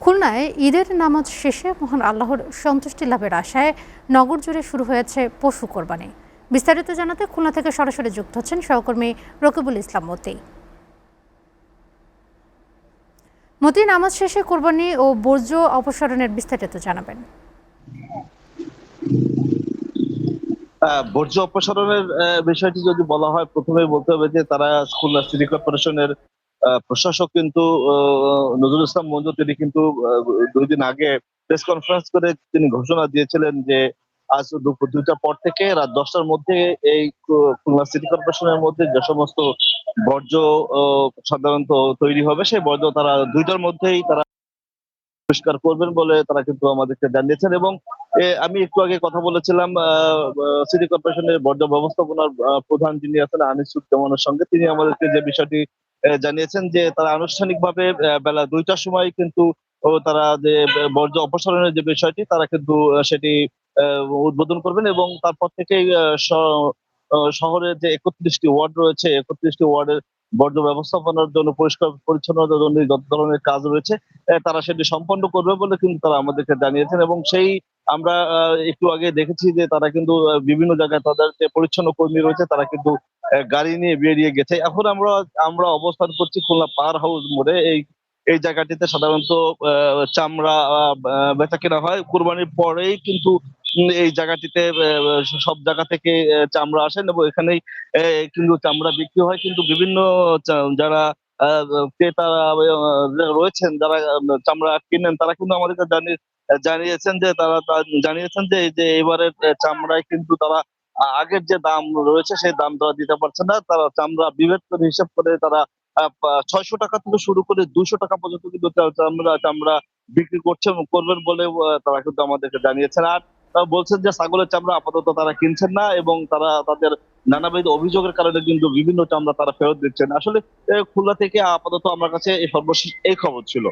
খুলনায় ঈদের নামাজ শেষে মহান আল্লাহর সন্তুষ্টি লাভের আশায় নগর জুড়ে শুরু হয়েছে পশু কোরবানি। বিস্তারিত জানাতে খুলনা থেকে সরাসরি যুক্ত হচ্ছেন সহকর্মী রকিবুল ইসলাম মতি। নামাজ শেষে কোরবানি ও বর্জ্য অপসারণের বিস্তারিত জানাবেন। বর্জ্য অপসারণের বিষয়টি যদি বলা হয়, প্রথমেই বলতে হবে যে তারা খুলনা সিটি কর্পোরেশনের প্রশাসক কিন্তু নজরুল ইসলাম মঞ্জু, তিনি কিন্তু 2 দিন আগে প্রেস কনফারেন্স করে তিনি ঘোষণা দিয়েছিলেন যে আজ দুপুর 2টার পর থেকে রাত 10টার মধ্যে এই খুলনা সিটি কর্পোরেশনের মধ্যে যে সমস্ত বর্জ্য সাধারণত তৈরি হবে, সেই বর্জ্য তারা 2টার মধ্যেই তারা পরিষ্কার করবেন বলে তারা কিন্তু আমাদেরকে জানিয়েছেন। এবং আমি একটু আগে কথা বলেছিলাম সিটি কর্পোরেশনের বর্জ্য ব্যবস্থাপনার প্রধান যিনি আছেন আনিসুজ্জামানের সঙ্গে। তিনি আমাদেরকে যে বিষয়টি জানিয়েছেন যে তারা আনুষ্ঠানিকভাবে বেলা 2টার সময় কিন্তু তারা যে বর্জ্য অপসারণের যে বিষয়টি তারা কিন্তু সেটি উদ্বোধন করবেন, এবং তারপর থেকেই শহরের যে 31টি ওয়ার্ড রয়েছে, 31টি ওয়ার্ডের বর্জ্য ব্যবস্থাপনার জন্য, পরিষ্কার পরিচ্ছন্নতার জন্য যত ধরনের কাজ রয়েছে তারা সেটি সম্পন্ন করবে বলে কিন্তু তারা আমাদেরকে জানিয়েছেন। এবং সেই আমরা একটু আগে দেখেছি যে তারা কিন্তু বিভিন্ন জায়গায় তাদের যে পরিচ্ছন্ন কর্মী রয়েছে তারা কিন্তু গাড়ি নিয়ে বেরিয়ে গেছে। এখন আমরা আমরা অবস্থান করছি খুলনা পাওয়ার হাউস মোড়ে। এই জায়গাটিতে সাধারণত চামড়া বেচা কেনা হয়। কুরবানির পরেই কিন্তু এই জায়গাটিতে সব জায়গা থেকে চামড়া আসেন এবং এখানেই কিন্তু চামড়া বিক্রি হয়। কিন্তু বিভিন্ন যারা ক্রেতারা রয়েছেন, যারা চামড়া কিনেন, তারা কিন্তু আমাদেরকে জানিয়েছেন যে জানিয়েছেন যে এই যে এবারের চামড়ায় কিন্তু তারা আগের যে দাম রয়েছে সেই দাম তারা দিতে পারছে না। তারা চামড়া বিভেদ করে হিসাব করে তারা 600 টাকা থেকে শুরু করে 200 টাকা পর্যন্ত কিন্তু চামড়া বিক্রি করবেন বলে তারা কিন্তু আমাদেরকে জানিয়েছেন। আর তারা বলছেন যে ছাগলের চামড়া আপাতত তারা কিনছেন না, এবং তারা তাদের নানাবিধ অভিযোগের কারণে কিন্তু বিভিন্ন চামড়া তারা ফেরত দিচ্ছেন। আসলে খুলনা থেকে আপাতত আমার কাছে সর্বশেষ এই খবর ছিল।